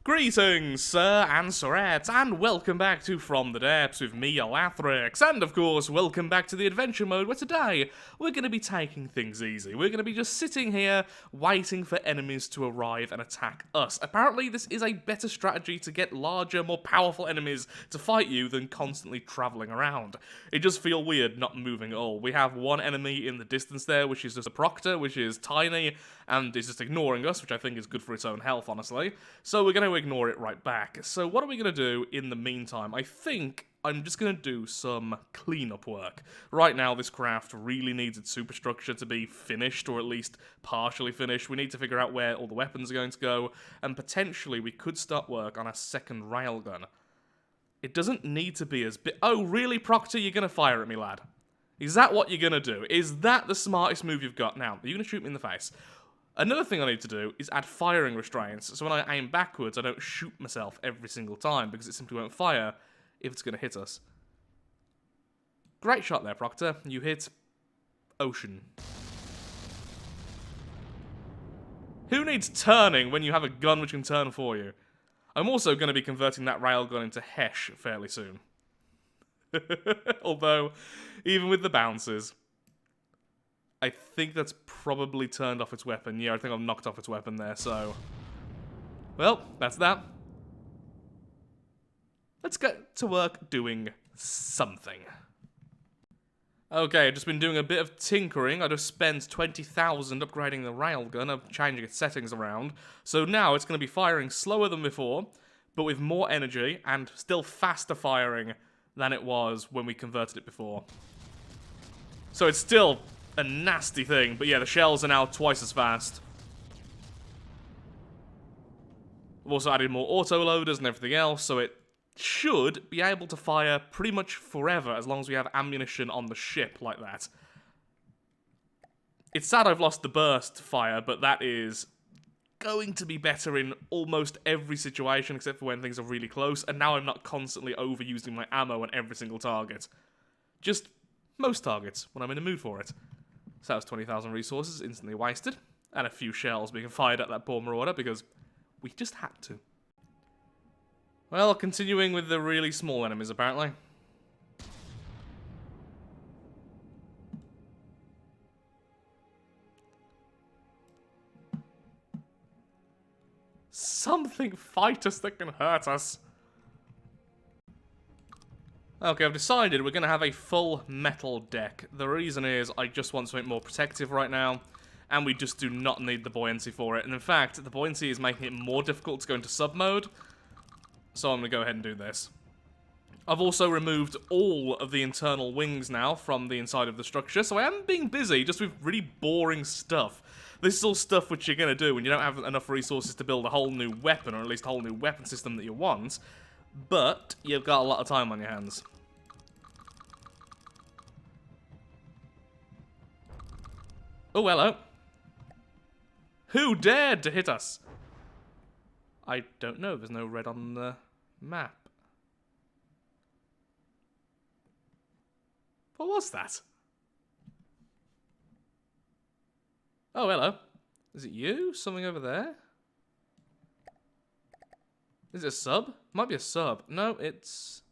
Greetings, sir and sirettes, and welcome back to From the Depths with me, Alathrix, and of course, welcome back to the adventure mode, where today, we're going to be taking things easy. We're going to be just sitting here, waiting for enemies to arrive and attack us. Apparently, this is a better strategy to get larger, more powerful enemies to fight you than constantly travelling around. It does feel weird not moving at all. We have one enemy in the distance there, which is just a Proctor, which is tiny, and is just ignoring us, which I think is good for its own health, honestly. So we're going to ignore it right back. So what are we going to do in the meantime? I think I'm just going to do some cleanup work. Right now, this craft really needs its superstructure to be finished, or at least partially finished. We need to figure out where all the weapons are going to go, and potentially we could start work on a second railgun. It doesn't need to be as big. Oh, really, Proctor? You're going to fire at me, lad? Is that what you're going to do? Is that the smartest move you've got? Now, are you going to shoot me in the face? Another thing I need to do is add firing restraints, so when I aim backwards, I don't shoot myself every single time, because it simply won't fire if it's going to hit us. Great shot there, Proctor. You hit ocean. Who needs turning when you have a gun which can turn for you? I'm also going to be converting that railgun into Hesh fairly soon. Although, even with the bounces, I think that's probably turned off its weapon. Yeah, I think I've knocked off its weapon there, so... Well, that's that. Let's get to work doing something. Okay, I've just been doing a bit of tinkering. I just spent 20,000 upgrading the railgun, of changing its settings around. So now it's going to be firing slower than before, but with more energy, and still faster firing than it was when we converted it before. So it's still a nasty thing, but yeah, the shells are now twice as fast. We've also added more auto-loaders and everything else, so it should be able to fire pretty much forever as long as we have ammunition on the ship like that. It's sad I've lost the burst fire, but that is going to be better in almost every situation except for when things are really close, and now I'm not constantly overusing my ammo on every single target. Just most targets when I'm in the mood for it. So that was 20,000 resources instantly wasted, and a few shells being fired at that poor marauder because we just had to. Well, continuing with the really small enemies, apparently. Something fight us that can hurt us. Okay, I've decided we're going to have a full metal deck. The reason is I just want something more protective right now, and we just do not need the buoyancy for it. And in fact, the buoyancy is making it more difficult to go into sub mode, so I'm going to go ahead and do this. I've also removed all of the internal wings now from the inside of the structure, so I am being busy just with really boring stuff. This is all stuff which you're going to do when you don't have enough resources to build a whole new weapon, or at least a whole new weapon system that you want. But you've got a lot of time on your hands. Oh, hello. Who dared to hit us? I don't know. There's no red on the map. What was that? Oh, hello. Is it you? Something over there? Is it a sub? Might be a sub. No, it's...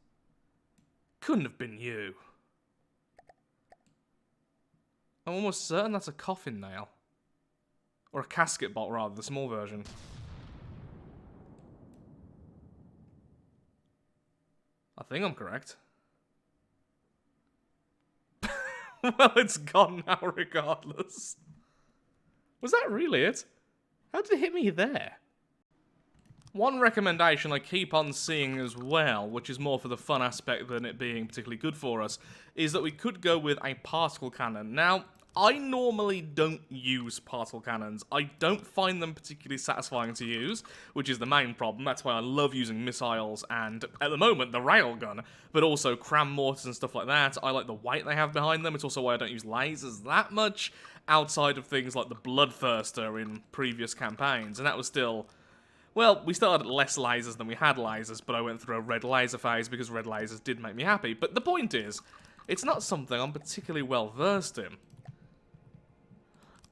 Couldn't have been you. I'm almost certain that's a coffin nail. Or a casket bot, rather, the small version. I think I'm correct. Well, it's gone now regardless. Was that really it? How did it hit me there? One recommendation I keep on seeing as well, which is more for the fun aspect than it being particularly good for us, is that we could go with a particle cannon. Now, I normally don't use particle cannons. I don't find them particularly satisfying to use, which is the main problem. That's why I love using missiles and, at the moment, the railgun, but also cram mortars and stuff like that. I like the weight they have behind them. It's also why I don't use lasers that much, outside of things like the Bloodthirster in previous campaigns, and that was still... Well, we still had less lasers than we had lasers, but I went through a red laser phase because red lasers did make me happy. But the point is, it's not something I'm particularly well versed in.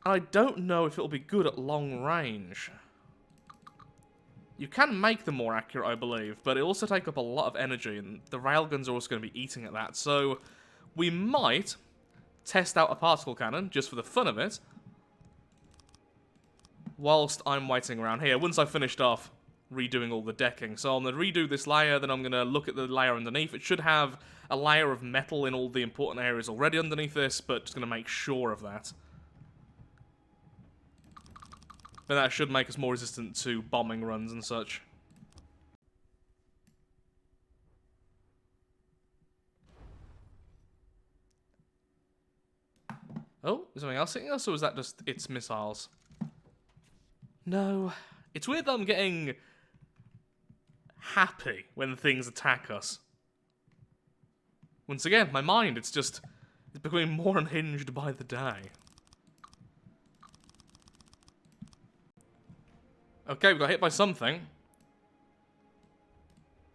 I don't know if it'll be good at long range. You can make them more accurate, I believe, but it also take up a lot of energy, and the railguns are also going to be eating at that. So we might test out a particle cannon, just for the fun of it, whilst I'm waiting around here, once I've finished off redoing all the decking. So I'm going to redo this layer, then I'm going to look at the layer underneath. It should have a layer of metal in all the important areas already underneath this, but just going to make sure of that. Then that should make us more resistant to bombing runs and such. Oh, is something else hitting us, or is that just its missiles? No. It's weird that I'm getting happy when things attack us. Once again, my mind, it's becoming more unhinged by the day. Okay, we got hit by something.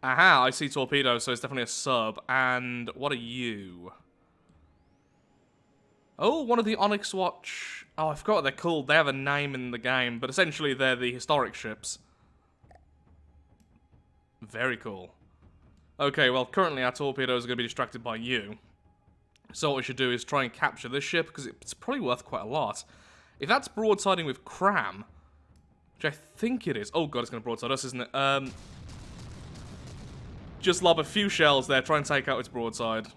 Aha, I see torpedoes, so it's definitely a sub. And what are you? Oh, one of the Onyx Watch. Oh, I forgot what they're called. They have a name in the game, but essentially they're the historic ships. Very cool. Okay, well, currently our torpedoes are going to be distracted by you. So what we should do is try and capture this ship, because it's probably worth quite a lot. If that's broadsiding with Cram, which I think it is. Oh god, it's going to broadside us, isn't it? Just lob a few shells there, try and take out its broadside.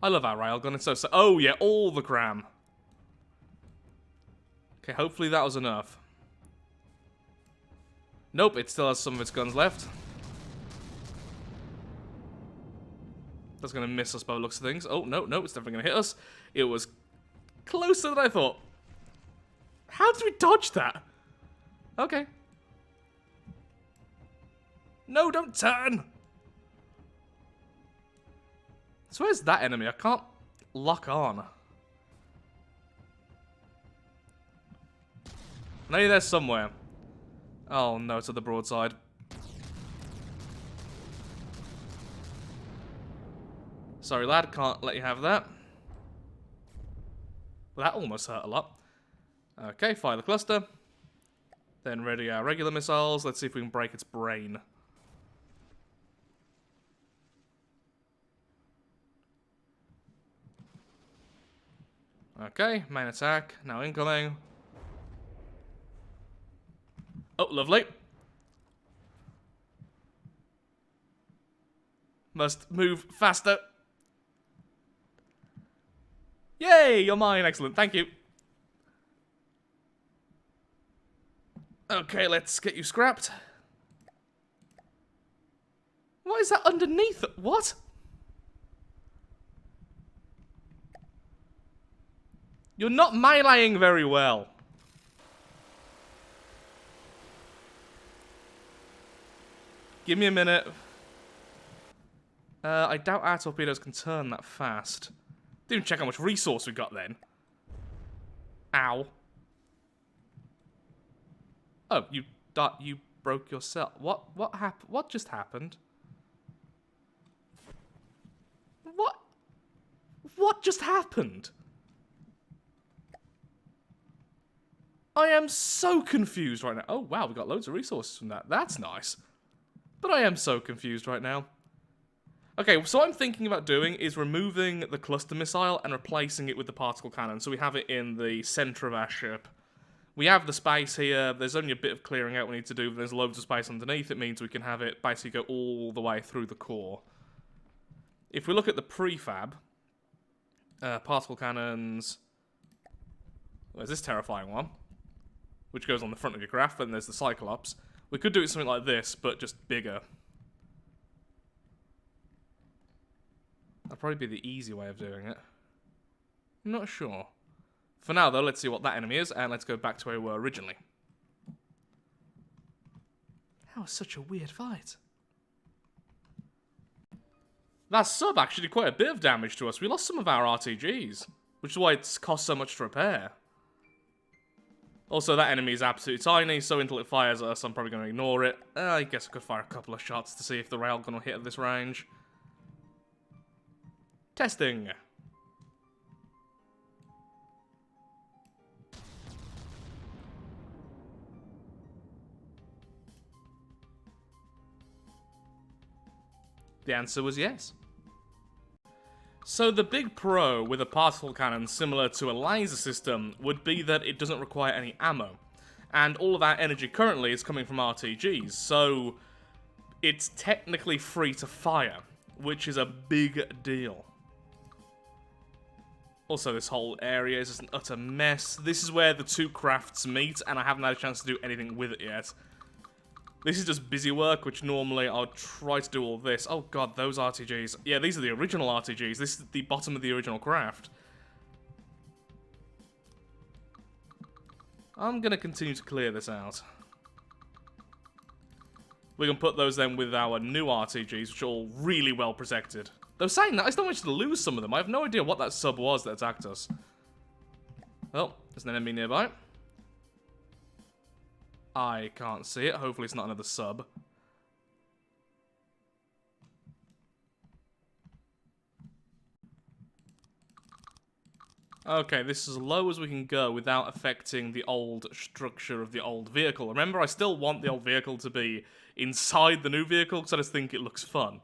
I love our railgun, it's so... Oh yeah, all the Cram. Okay, hopefully that was enough. Nope, it still has some of its guns left. That's going to miss us by the looks of things. Oh, no, no, it's definitely going to hit us. It was closer than I thought. How did we dodge that? Okay. No, don't turn! So where's that enemy? I can't lock on. I know you're there somewhere. Oh no, it's at the broadside. Sorry lad, can't let you have that. Well, that almost hurt a lot. Okay, fire the cluster. Then ready our regular missiles. Let's see if we can break its brain. Okay, main attack, now incoming. Oh, lovely. Must move faster. Yay, you're mine, excellent, thank you. Okay, let's get you scrapped. What is that underneath? What? You're not meleeing very well. Give me a minute. I doubt our torpedoes can turn that fast. Didn't even check how much resource we got then. Ow. Oh, you broke yourself. What happened? What just happened? What just happened? I am so confused right now. Oh wow, we got loads of resources from that. That's nice. But I am so confused right now. Okay, so what I'm thinking about doing is removing the cluster missile and replacing it with the particle cannon, so we have it in the center of our ship. We have the space here, there's only a bit of clearing out we need to do, but there's loads of space underneath. It means we can have it basically go all the way through the core. If we look at the prefab, particle cannons... There's this terrifying one, which goes on the front of your graph, and there's the Cyclops. We could do it something like this, but just bigger. That'd probably be the easy way of doing it. I'm not sure. For now, though, let's see what that enemy is, and let's go back to where we were originally. That was such a weird fight. That sub actually did quite a bit of damage to us. We lost some of our RTGs, which is why it's cost so much to repair. Also, that enemy is absolutely tiny, so until it fires at us, I'm probably going to ignore it. I guess I could fire a couple of shots to see if the railgun will hit at this range. Testing. The answer was yes. So the big pro with a particle cannon similar to a laser system would be that it doesn't require any ammo. And all of our energy currently is coming from RTGs, so it's technically free to fire, which is a big deal. Also, this whole area is just an utter mess. This is where the two crafts meet, and I haven't had a chance to do anything with it yet. This is just busy work, which normally I'll try to do all this. Oh god, those RTGs. Yeah, these are the original RTGs. This is the bottom of the original craft. I'm gonna continue to clear this out. We can put those then with our new RTGs, which are all really well protected. Though saying that, I still managed to lose some of them. I have no idea what that sub was that attacked us. Well, there's an enemy nearby. I can't see it. Hopefully it's not another sub. Okay, this is as low as we can go without affecting the old structure of the old vehicle. Remember, I still want the old vehicle to be inside the new vehicle because I just think it looks fun.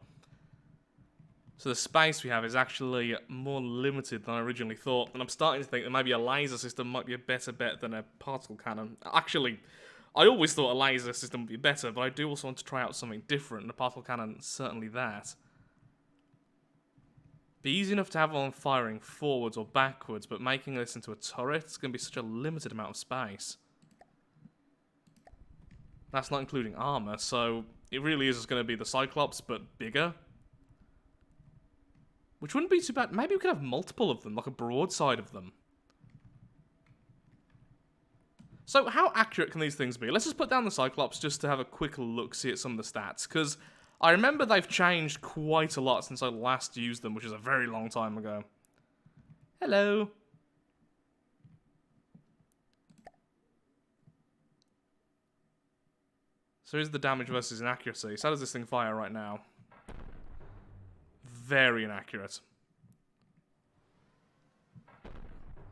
So the space we have is actually more limited than I originally thought, and I'm starting to think that maybe a laser system might be a better bet than a particle cannon. Actually, I always thought a laser system would be better, but I do also want to try out something different, and a particle cannon is certainly that. Be easy enough to have on firing forwards or backwards, but making this into a turret is going to be such a limited amount of space. That's not including armor, so it really is just going to be the Cyclops, but bigger. Which wouldn't be too bad. Maybe we could have multiple of them, like a broadside of them. So how accurate can these things be? Let's just put down the Cyclops just to have a quick look-see at some of the stats, because I remember they've changed quite a lot since I last used them, which is a very long time ago. Hello. So here's the damage versus inaccuracy. So how does this thing fire right now? Very inaccurate.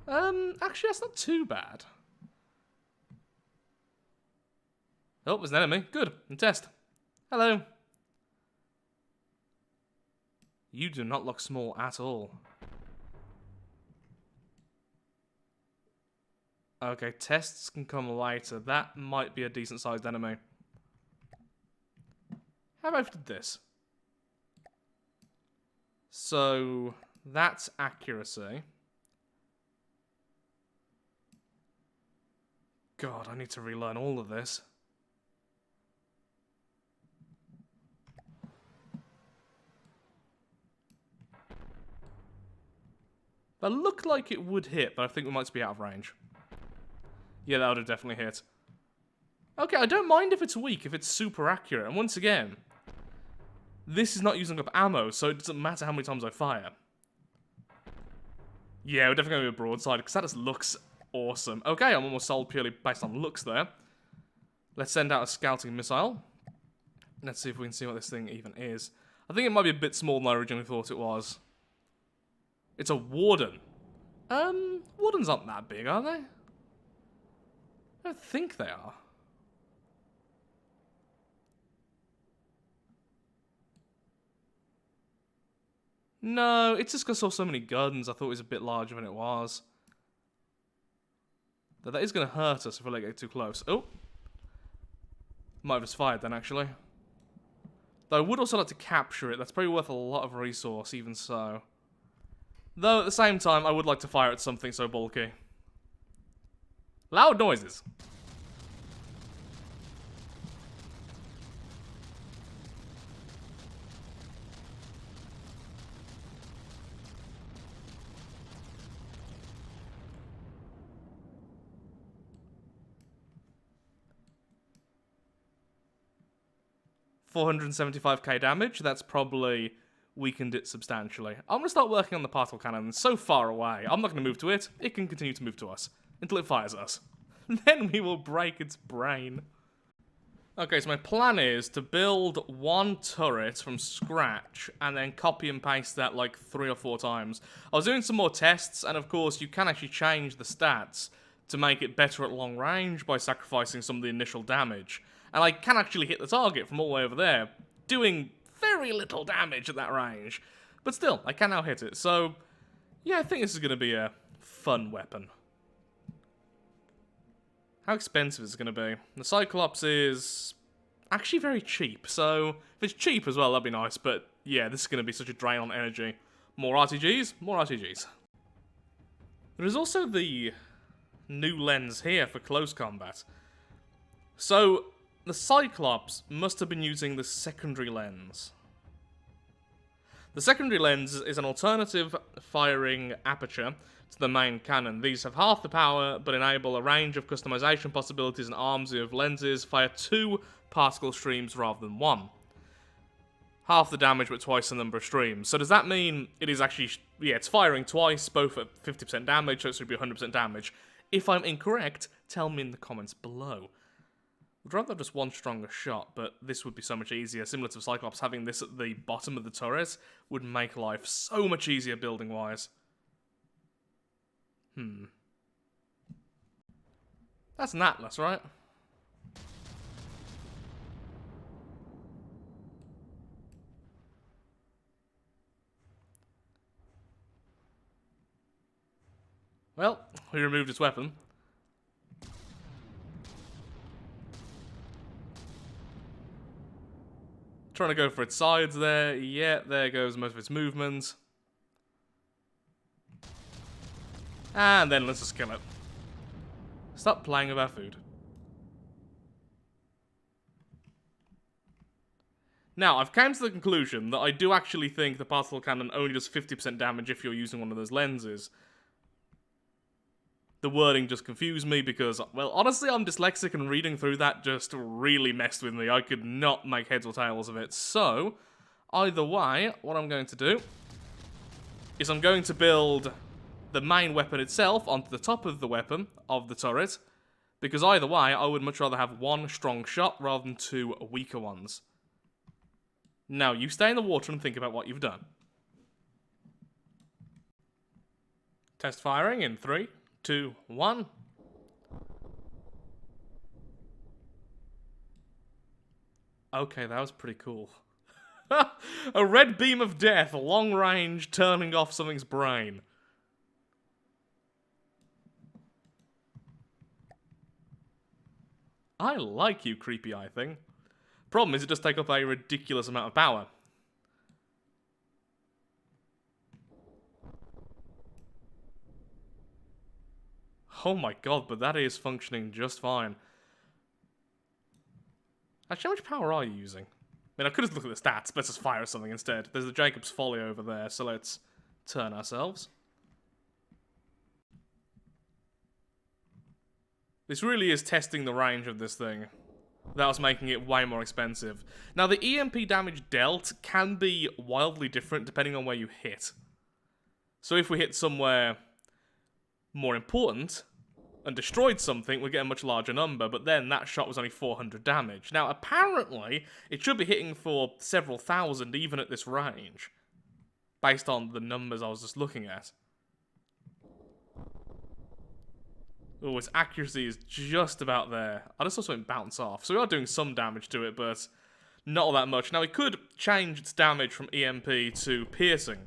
Actually, that's not too bad. Oh, there's an enemy. Good. And test. Hello. You do not look small at all. Okay, tests can come later. That might be a decent-sized enemy. How about if I did this? So, that's accuracy. God, I need to relearn all of this. That looked like it would hit, but I think we might be out of range. Yeah, that would have definitely hit. Okay, I don't mind if it's weak, if it's super accurate. And once again, this is not using up ammo, so it doesn't matter how many times I fire. Yeah, we're definitely going to be a broadside, because that just looks awesome. Okay, I'm almost sold purely based on looks there. Let's send out a scouting missile. Let's see if we can see what this thing even is. I think it might be a bit smaller than I originally thought it was. It's a Warden. Wardens aren't that big, are they? I don't think they are. No, it's just because I saw so many guns, I thought it was a bit larger than it was. Though that is going to hurt us if we let it get too close. Oh. Might have just fired then, actually. Though I would also like to capture it. That's probably worth a lot of resource, even so. Though, at the same time, I would like to fire at something so bulky. Loud noises. $475k damage. That's probably weakened it substantially. I'm going to start working on the particle cannon. It's so far away. I'm not going to move to it. It can continue to move to us until it fires us. Then we will break its brain. Okay, so my plan is to build one turret from scratch and then copy and paste that like 3 or 4 times. I was doing some more tests, and of course you can actually change the stats to make it better at long range by sacrificing some of the initial damage. And I can actually hit the target from all the way over there, doing very little damage at that range. But still, I can now hit it, so yeah, I think this is going to be a fun weapon. How expensive is it going to be? The Cyclops is actually very cheap, so if it's cheap as well, that'd be nice, but yeah, this is going to be such a drain on energy. More RTGs? More RTGs. There is also the new lens here for close combat. So, the Cyclops must have been using the secondary lens. The secondary lens is an alternative firing aperture to the main cannon. These have half the power, but enable a range of customization possibilities and arms of lenses fire 2 particle streams rather than 1. Half the damage, but twice the number of streams. So does that mean it is actually... yeah, it's firing twice, both at 50% damage, so it should be 100% damage. If I'm incorrect, tell me in the comments below. I'd rather have just one stronger shot, but this would be so much easier. Similar to Cyclops, having this at the bottom of the turret would make life so much easier building-wise. That's an Atlas, right? Well, we removed its weapon. Trying to go for its sides there. Yeah, there goes most of its movement. And then let's just kill it. Stop playing with our food. Now, I've come to the conclusion that I do actually think the particle cannon only does 50% damage if you're using one of those lenses. The wording just confused me because, well, honestly, I'm dyslexic and reading through that just really messed with me. I could not make heads or tails of it. So, either way, what I'm going to do is I'm going to build the main weapon itself onto the top of the weapon of the turret, because either way, I would much rather have one strong shot rather than 2 weaker ones. Now, you stay in the water and think about what you've done. Test firing in 3, 2, 1. Okay, that was pretty cool. A red beam of death, long range, turning off something's brain. I like you, creepy eye thing. Problem is, it does take up a ridiculous amount of power. Oh my god, but that is functioning just fine. Actually, how much power are you using? I mean, I could just look at the stats, but let's just fire something instead. There's the Jacob's Folly over there, so let's turn ourselves. This really is testing the range of this thing. That was making it way more expensive. Now, the EMP damage dealt can be wildly different depending on where you hit. So if we hit somewhere more important and destroyed something, we'd get a much larger number, but then that shot was only 400 damage. Now, apparently, it should be hitting for several thousand even at this range, based on the numbers I was just looking at. Oh, its accuracy is just about there. I just saw something bounce off. So we are doing some damage to it, but not all that much. Now, we could change its damage from EMP to piercing.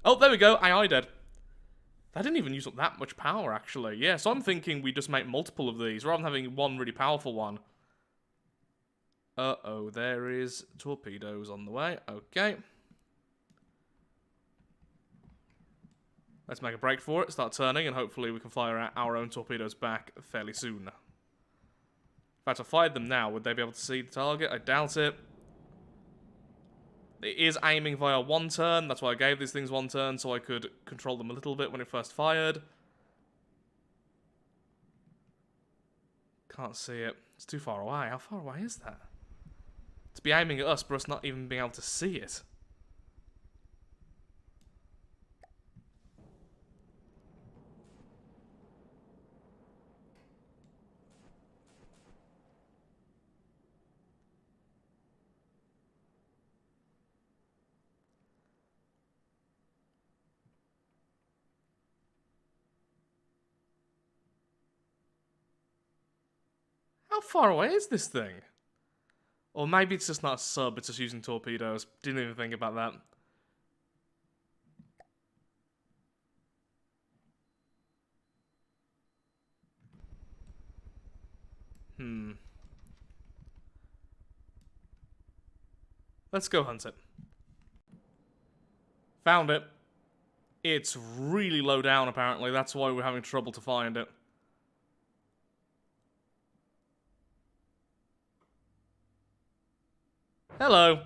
Oh, there we go. AI dead. That didn't even use up that much power, actually. Yeah, so I'm thinking we just make multiple of these, rather than having one really powerful one. Uh-oh, there is torpedoes on the way. Okay. Let's make a break for it, start turning, and hopefully we can fire our own torpedoes back fairly soon. If I had to fire them now, would they be able to see the target? I doubt it. It is aiming via one turn, that's why I gave these things one turn, so I could control them a little bit when it first fired. Can't see it. It's too far away. How far away is that? To be aiming at us, but us not even being able to see it. How far away is this thing? Or maybe it's just not a sub, it's just using torpedoes. Didn't even think about that. Let's go hunt it. Found it. It's really low down, apparently. That's why we're having trouble to find it. Hello.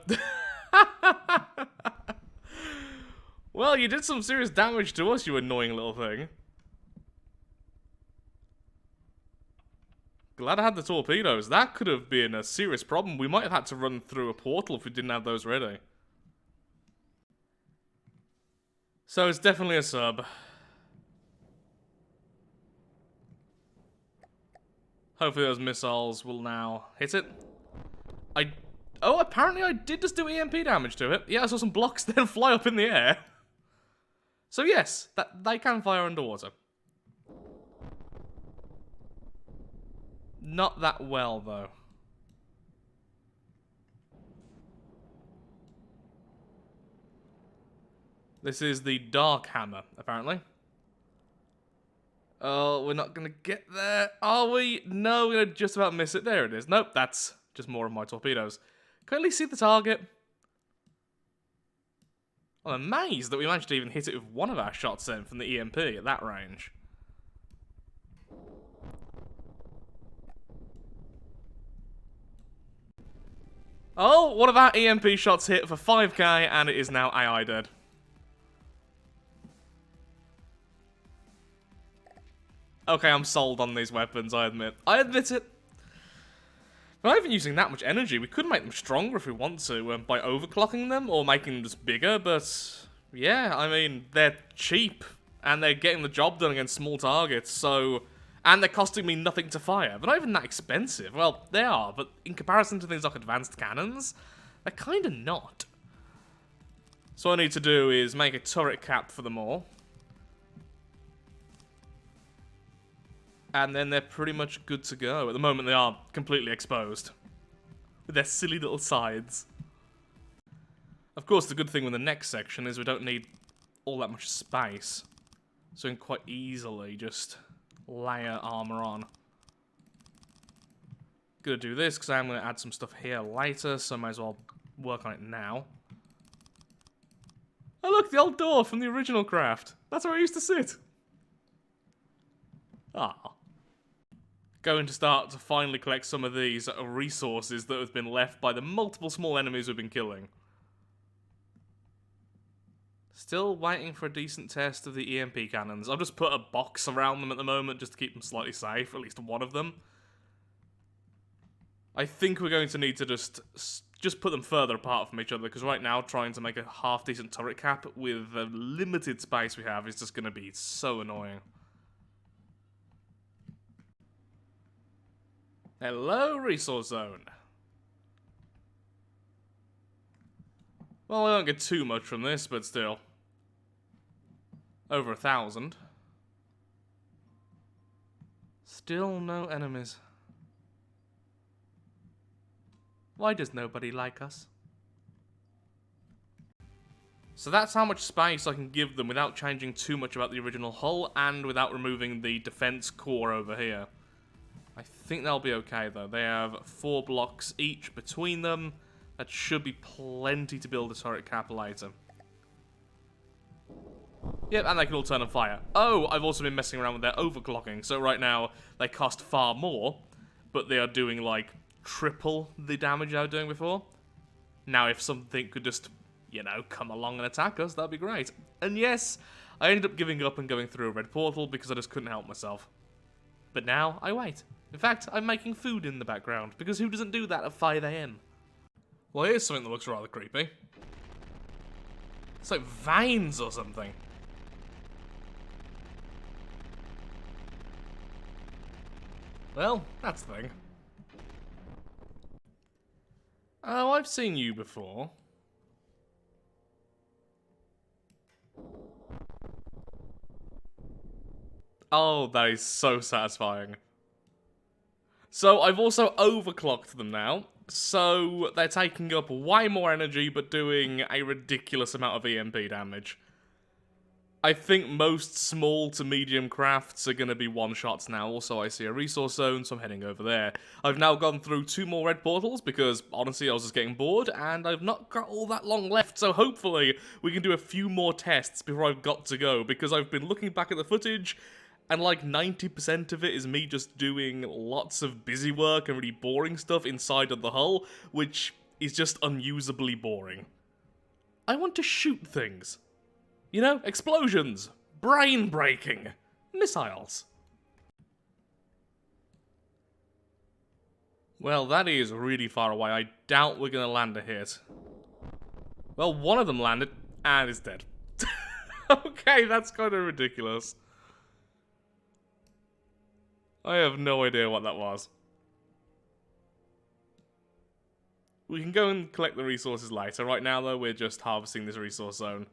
Well, you did some serious damage to us, you annoying little thing. Glad I had the torpedoes. That could have been a serious problem. We might have had to run through a portal if we didn't have those ready. So it's definitely a sub. Hopefully those missiles will now hit it. Oh, apparently I did just do EMP damage to it. Yeah, I saw some blocks then fly up in the air. So yes, they can fire underwater. Not that well, though. This is the Dark Hammer, apparently. Oh, we're not gonna get there, are we? No, we're gonna just about miss it. There it is. Nope, that's just more of my torpedoes. Can I at least see the target? I'm amazed that we managed to even hit it with one of our shots then from the EMP at that range. Oh, one of our EMP shots hit for 5k and it is now AI dead. Okay, I'm sold on these weapons, I admit. I admit it. We're not even using that much energy. We could make them stronger if we want to, by overclocking them or making them just bigger, but yeah, I mean, they're cheap and they're getting the job done against small targets, so... And they're costing me nothing to fire. They're not even that expensive. Well, they are, but in comparison to things like advanced cannons, they're kind of not. So what I need to do is make a turret cap for them all. And then they're pretty much good to go. At the moment, they are completely exposed. With their silly little sides. Of course, the good thing with the next section is we don't need all that much space. So we can quite easily just layer armor on. Gonna do this because I'm gonna add some stuff here later, so I might as well work on it now. Oh look, the old door from the original craft. That's where I used to sit. Ah. Going to start to finally collect some of these resources that have been left by the multiple small enemies we've been killing. Still waiting for a decent test of the EMP cannons. I've just put a box around them at the moment just to keep them slightly safe, at least one of them. I think we're going to need to just put them further apart from each other, because right now trying to make a half-decent turret cap with the limited space we have is just going to be so annoying. Hello, resource zone. Well, I don't get too much from this, but still. Over 1,000. Still no enemies. Why does nobody like us? So that's how much space I can give them without changing too much about the original hull and without removing the defense core over here. I think they'll be okay though. They have 4 blocks each between them. That should be plenty to build a turret cap later. Yep, and they can all turn on fire. Oh, I've also been messing around with their overclocking. So right now, they cost far more, but they are doing like triple the damage they were doing before. Now, if something could just, you know, come along and attack us, that'd be great. And yes, I ended up giving up and going through a red portal because I just couldn't help myself. But now, I wait. In fact, I'm making food in the background, because who doesn't do that at 5 AM? Well, here's something that looks rather creepy. It's like veins or something. Well, that's the thing. Oh, I've seen you before. Oh, that is so satisfying. So, I've also overclocked them now. So they're taking up way more energy, but doing a ridiculous amount of EMP damage. I think most small to medium crafts are going to be one-shots now. Also, I see a resource zone, so I'm heading over there. I've now gone through 2 more red portals because, honestly, I was just getting bored, and I've not got all that long left, so hopefully we can do a few more tests before I've got to go, because I've been looking back at the footage, and like 90% of it is me just doing lots of busy work and really boring stuff inside of the hull, which is just unusably boring. I want to shoot things. You know, explosions, brain-breaking, missiles. Well, that is really far away. I doubt we're gonna land a hit. Well, one of them landed, and is dead. Okay, that's kind of ridiculous. I have no idea what that was. We can go and collect the resources later. Right now, though, we're just harvesting this resource zone.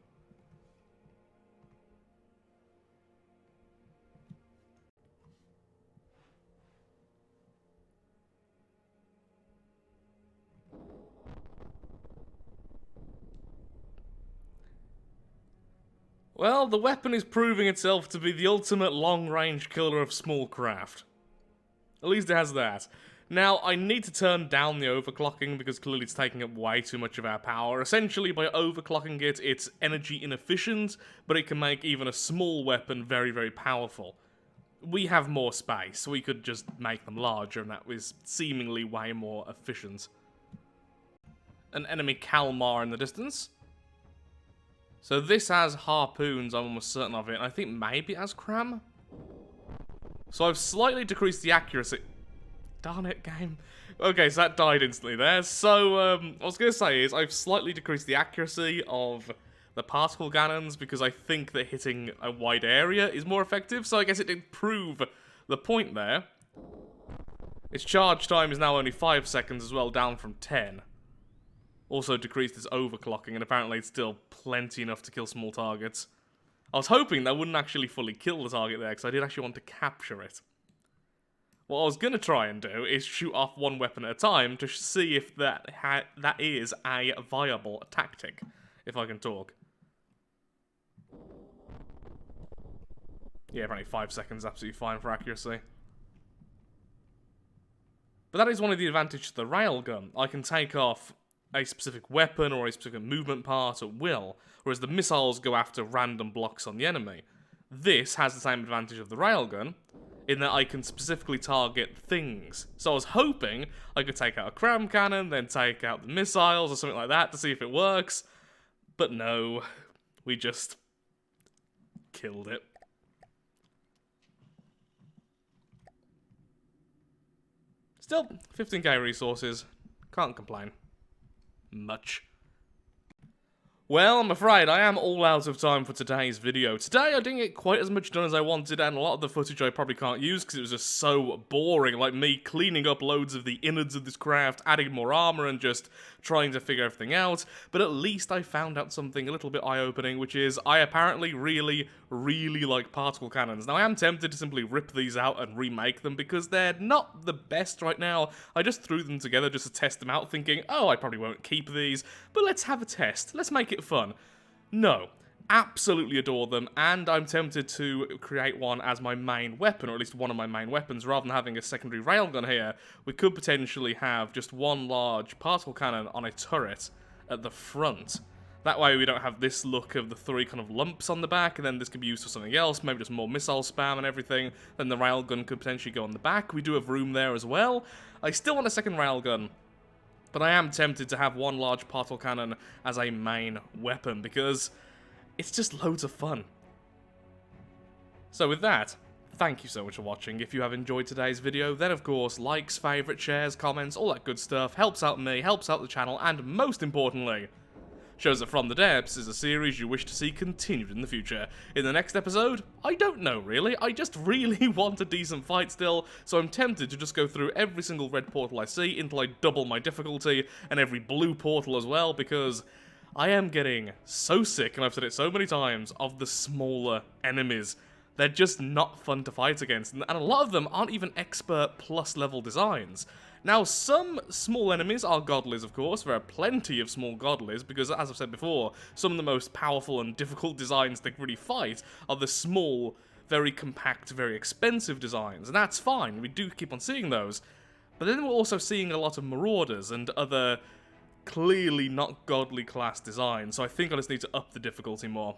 Well, the weapon is proving itself to be the ultimate long-range killer of small craft. At least it has that. Now, I need to turn down the overclocking because clearly it's taking up way too much of our power. Essentially, by overclocking it, it's energy inefficient, but it can make even a small weapon very, very powerful. We have more space, so we could just make them larger, and that was seemingly way more efficient. An enemy Kalmar in the distance. So this has harpoons, I'm almost certain of it, and I think maybe it has cram? So I've slightly decreased the accuracy. Darn it, game. Okay, so that died instantly there. So, what I was going to say is I've slightly decreased the accuracy of the particle cannons because I think that hitting a wide area is more effective, so I guess it did prove the point there. Its charge time is now only 5 seconds as well, down from 10. Also decreased its overclocking, and apparently it's still plenty enough to kill small targets. I was hoping that wouldn't actually fully kill the target there, because I did actually want to capture it. What I was going to try and do is shoot off one weapon at a time to see if that is a viable tactic, if I can talk. Yeah, only 5 seconds, absolutely fine for accuracy. But that is one of the advantages of the railgun. I can take off a specific weapon or a specific movement part at will, whereas the missiles go after random blocks on the enemy. This has the same advantage of the railgun, in that I can specifically target things. So I was hoping I could take out a cram cannon, then take out the missiles or something like that to see if it works, but no, we just killed it. Still, 15k resources, can't complain. Much. Well, I'm afraid I am all out of time for today's video. Today I didn't get quite as much done as I wanted, and a lot of the footage I probably can't use because it was just so boring, like me cleaning up loads of the innards of this craft, adding more armor, and just trying to figure everything out. But at least I found out something a little bit eye-opening, which is I apparently really, really like particle cannons. Now, I am tempted to simply rip these out and remake them because they're not the best right now. I just threw them together just to test them out, thinking, oh, I probably won't keep these, but let's have a test. Let's make it fun. No. Absolutely adore them, and I'm tempted to create one as my main weapon, or at least one of my main weapons, rather than having a secondary railgun here. We could potentially have just one large particle cannon on a turret at the front. That way we don't have this look of the 3 kind of lumps on the back, and then this could be used for something else, maybe just more missile spam and everything. Then the railgun could potentially go on the back. We do have room there as well. I still want a second railgun, but I am tempted to have one large particle cannon as a main weapon, because it's just loads of fun. So with that, thank you so much for watching. If you have enjoyed today's video, then of course, likes, favourites, shares, comments, all that good stuff helps out me, helps out the channel, and most importantly, shows that From the Depths is a series you wish to see continued in the future. In the next episode, I don't know really, I just really want a decent fight still, so I'm tempted to just go through every single red portal I see until I double my difficulty, and every blue portal as well, because I am getting so sick, and I've said it so many times, of the smaller enemies. they're just not fun to fight against, and a lot of them aren't even expert plus level designs. Now, some small enemies are godlies, of course. There are plenty of small godlies, because, as I've said before, some of the most powerful and difficult designs to really fight are the small, very compact, very expensive designs, and that's fine. We do keep on seeing those. But then we're also seeing a lot of marauders and other clearly not godly class designs, so I think I just need to up the difficulty more.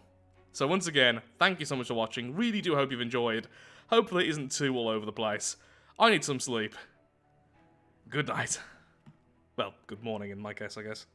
So once again, thank you so much for watching. Really do hope you've enjoyed. Hopefully it isn't too all over the place. I need some sleep. Good night. Well, good morning in my case, I guess.